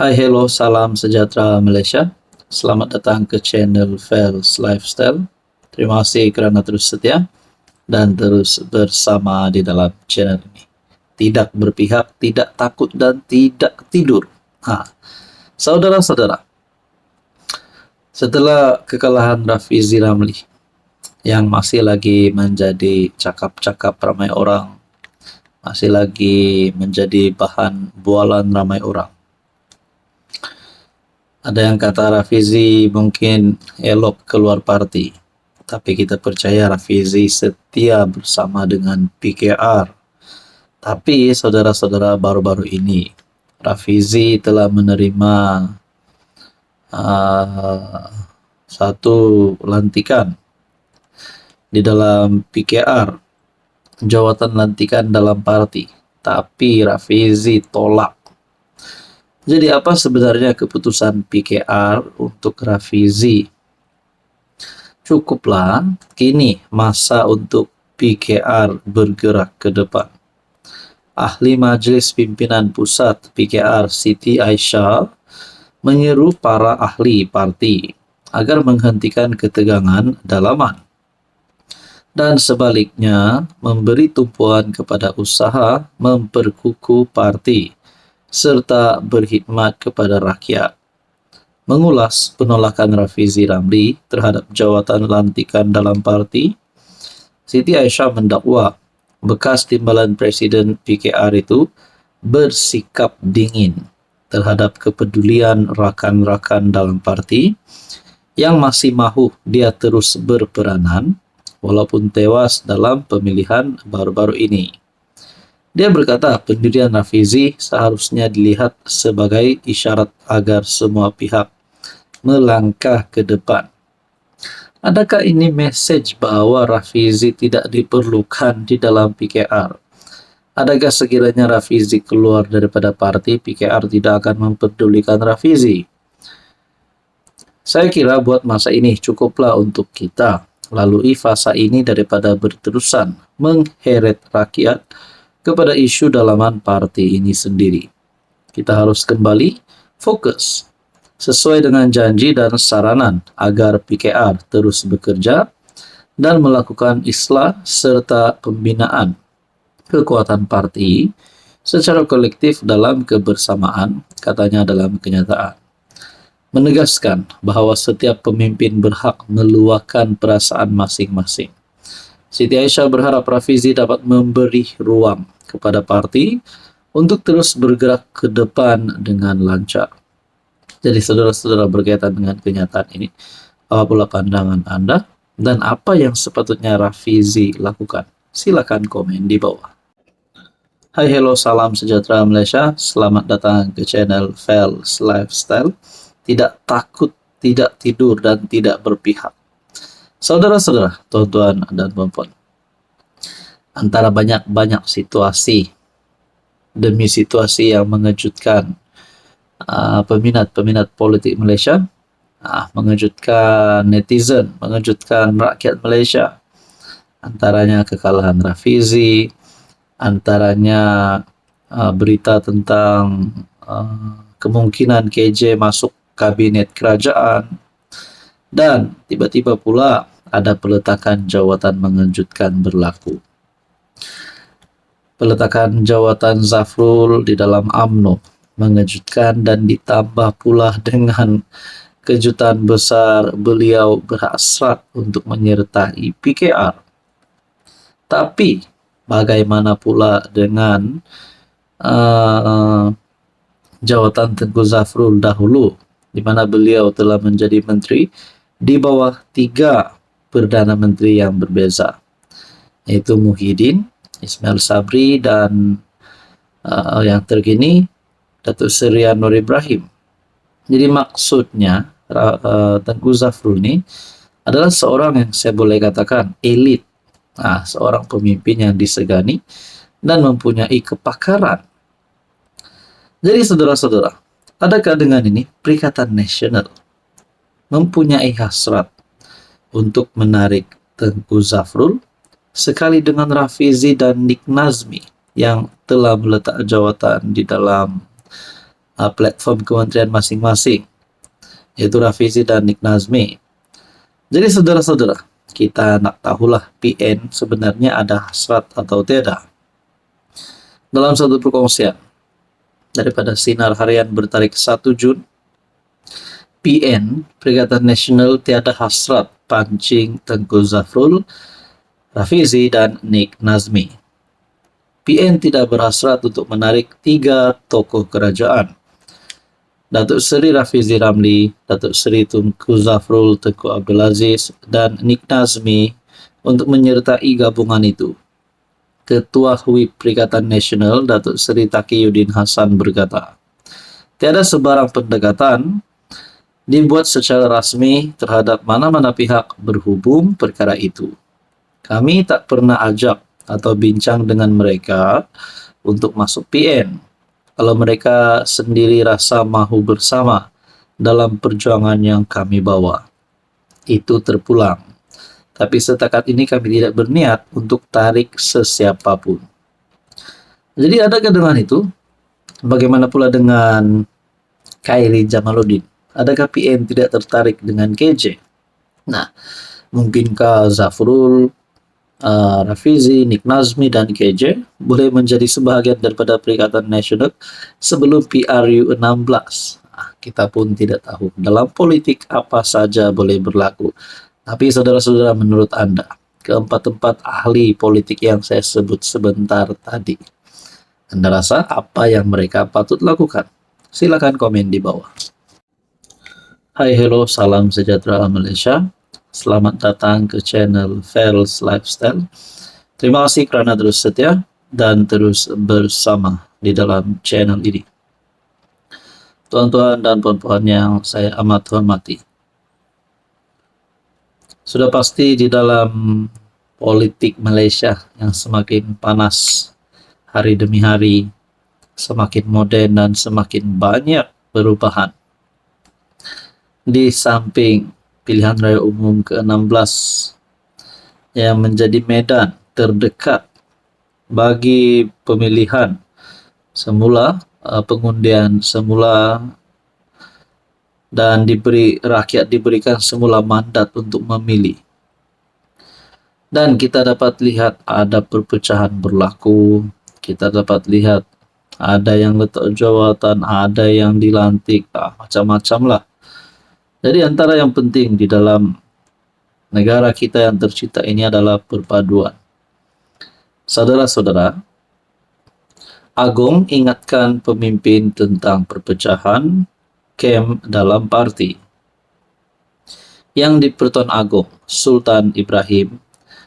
Hai, hello, salam sejahtera Malaysia. Selamat datang ke channel Fels Lifestyle. Terima kasih kerana terus setia dan terus bersama di dalam channel ini. Tidak berpihak, tidak takut, dan tidak tidur. Saudara-saudara, setelah kekalahan Rafizi Ramli yang masih lagi menjadi cakap-cakap ramai orang, masih lagi menjadi bahan bualan ramai orang, ada yang kata Rafizi mungkin elok keluar parti, tapi kita percaya Rafizi setia bersama dengan PKR. Tapi saudara-saudara, baru-baru ini Rafizi telah menerima satu lantikan di dalam PKR, jawatan lantikan dalam parti, tapi Rafizi tolak. Jadi apa sebenarnya keputusan PKR untuk Rafizi? Cukuplah, kini masa untuk PKR bergerak ke depan. Ahli Majlis Pimpinan Pusat PKR Siti Aisyah menyeru para ahli parti agar menghentikan ketegangan dalaman dan sebaliknya memberi tumpuan kepada usaha memperkukuh parti serta berkhidmat kepada rakyat. Mengulas penolakan Rafizi Ramli terhadap jawatan lantikan dalam parti, Siti Aisyah mendakwa bekas timbalan Presiden PKR itu bersikap dingin terhadap kepedulian rakan-rakan dalam parti yang masih mahu dia terus berperanan walaupun tewas dalam pemilihan baru-baru ini. Dia berkata pendirian Rafizi seharusnya dilihat sebagai isyarat agar semua pihak melangkah ke depan. Adakah ini mesej bahawa Rafizi tidak diperlukan di dalam PKR? Adakah sekiranya Rafizi keluar daripada parti, PKR tidak akan mempedulikan Rafizi? Saya kira buat masa ini cukuplah untuk kita lalui fasa ini daripada berterusan mengheret rakyat kepada isu dalaman parti ini sendiri. Kita harus kembali fokus sesuai dengan janji dan saranan agar PKR terus bekerja dan melakukan islah serta pembinaan kekuatan parti secara kolektif dalam kebersamaan, katanya dalam kenyataan. Menegaskan bahawa setiap pemimpin berhak meluahkan perasaan masing-masing. Siti Aisyah berharap Rafizi dapat memberi ruang kepada parti untuk terus bergerak ke depan dengan lancar. Jadi saudara-saudara, berkaitan dengan kenyataan ini, apa pula pandangan Anda dan apa yang sepatutnya Rafizi lakukan? Silakan komen di bawah. Hai, hello, salam sejahtera Malaysia. Selamat datang ke channel Fels Lifestyle. Tidak takut, tidak tidur, dan tidak berpihak. Saudara-saudara, tuan-tuan dan puan-puan, antara banyak-banyak situasi demi situasi yang mengejutkan peminat-peminat politik Malaysia, mengejutkan netizen, mengejutkan rakyat Malaysia, antaranya kekalahan Rafizi, antaranya berita tentang kemungkinan KJ masuk kabinet kerajaan, dan tiba-tiba pula ada peletakan jawatan mengejutkan berlaku. Peletakan jawatan Zafrul di dalam UMNO mengejutkan dan ditambah pula dengan kejutan besar beliau berhasrat untuk menyertai PKR. Tapi bagaimana pula dengan jawatan Tengku Zafrul dahulu, di mana beliau telah menjadi menteri di bawah 3 Perdana Menteri yang berbeza, yaitu Muhyiddin, Ismail Sabri, dan yang terkini Datuk Seri Anwar Ibrahim. Jadi maksudnya Tengku Zafrul ini adalah seorang yang saya boleh katakan elit, seorang pemimpin yang disegani dan mempunyai kepakaran. Jadi saudara-saudara, adakah dengan ini Perikatan Nasional mempunyai hasrat untuk menarik Tengku Zafrul sekali dengan Rafizi dan Nik Nazmi yang telah meletak jawatan di dalam platform kementerian masing-masing, yaitu Rafizi dan Nik Nazmi. Jadi saudara-saudara, kita nak tahulah PN sebenarnya ada hasrat atau tidak. Dalam satu perkongsian daripada Sinar Harian bertarik 1 Jun, PN, Perikatan Nasional Tiada Hasrat, pancing Tengku Zafrul, Rafizi, dan Nik Nazmi. PN tidak berhasrat untuk menarik 3 tokoh kerajaan, Datuk Seri Rafizi Ramli, Datuk Seri Tunku Zafrul Tengku Abdul Aziz, dan Nik Nazmi untuk menyertai gabungan itu. Ketua Whip Perikatan Nasional Datuk Seri Taqiyuddin Hasan berkata, tiada sebarang pendekatan dibuat secara rasmi terhadap mana-mana pihak berhubung perkara itu. Kami tak pernah ajak atau bincang dengan mereka untuk masuk PN. Kalau mereka sendiri rasa mahu bersama dalam perjuangan yang kami bawa, itu terpulang. Tapi setakat ini kami tidak berniat untuk tarik sesiapapun. Jadi adakah dengan itu? Bagaimana pula dengan Khairi Jamaluddin? Adakah PN tidak tertarik dengan KJ? Nah, mungkinkah Zafrul, Rafizi, Nik Nazmi, dan KJ boleh menjadi sebahagian daripada Perikatan Nasional sebelum PRU 16? Kita pun tidak tahu. Dalam politik apa saja boleh berlaku. Tapi saudara-saudara, menurut Anda, keempat-empat ahli politik yang saya sebut sebentar tadi, Anda rasa apa yang mereka patut lakukan? Silakan komen di bawah. Hai, hello, salam sejahtera Malaysia. Selamat datang ke channel Ferals Lifestyle. Terima kasih kerana terus setia dan terus bersama di dalam channel ini. Tuan-tuan dan puan-puan yang saya amat hormati, sudah pasti di dalam politik Malaysia yang semakin panas hari demi hari, semakin modern dan semakin banyak perubahan. Di samping pilihan raya umum ke-16 yang menjadi medan terdekat bagi pemilihan semula, pengundian semula, dan rakyat diberikan semula mandat untuk memilih. Dan kita dapat lihat ada perpecahan berlaku, kita dapat lihat ada yang letak jawatan, ada yang dilantik, macam-macam lah. Jadi antara yang penting di dalam negara kita yang tercipta ini adalah perpaduan. Saudara-saudara, Agong ingatkan pemimpin tentang perpecahan kem dalam parti. Yang di-Pertuan Agong, Sultan Ibrahim,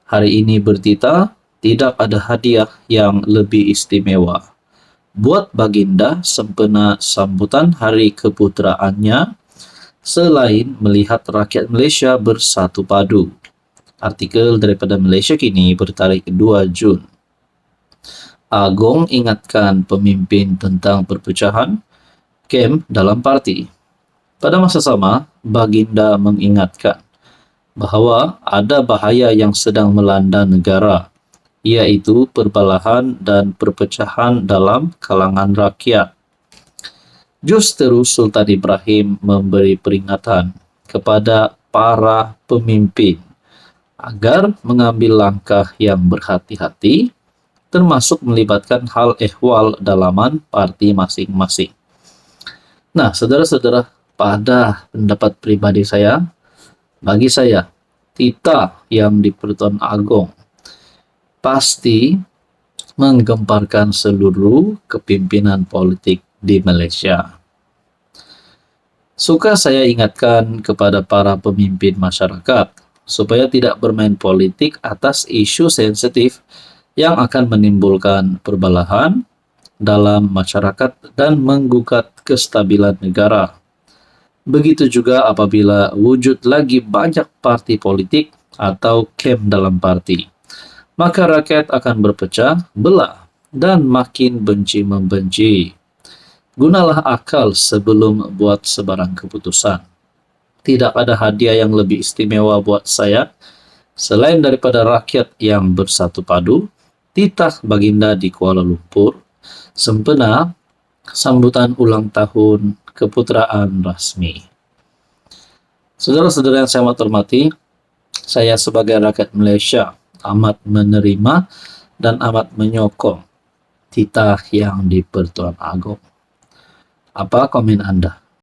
hari ini bertita, tidak ada hadiah yang lebih istimewa. Buat Baginda sempena sambutan hari keputraannya, selain melihat rakyat Malaysia bersatu padu. Artikel daripada Malaysia Kini bertarik 2 Jun. Agong ingatkan pemimpin tentang perpecahan kem dalam parti. Pada masa sama, Baginda mengingatkan bahawa ada bahaya yang sedang melanda negara, iaitu perbalahan dan perpecahan dalam kalangan rakyat. Justeru Sultan Ibrahim memberi peringatan kepada para pemimpin agar mengambil langkah yang berhati-hati, termasuk melibatkan hal ehwal dalaman parti masing-masing. Nah, saudara-saudara, pada pendapat pribadi saya, bagi saya, titah yang di-Pertuan Agong pasti menggemparkan seluruh kepimpinan politik di Malaysia. Suka saya ingatkan kepada para pemimpin masyarakat supaya tidak bermain politik atas isu sensitif yang akan menimbulkan perbalahan dalam masyarakat dan menggugat kestabilan negara. Begitu juga apabila wujud lagi banyak parti politik atau kem dalam parti, maka rakyat akan berpecah belah dan makin benci-membenci. Gunalah akal sebelum buat sebarang keputusan. Tidak ada hadiah yang lebih istimewa buat saya selain daripada rakyat yang bersatu padu. Titah Baginda di Kuala Lumpur sempena sambutan ulang tahun keputraan Rasmi. Saudara-saudara yang saya hormati, saya sebagai rakyat Malaysia amat menerima dan amat menyokong titah yang di Pertuan Agong. Apa komen Anda?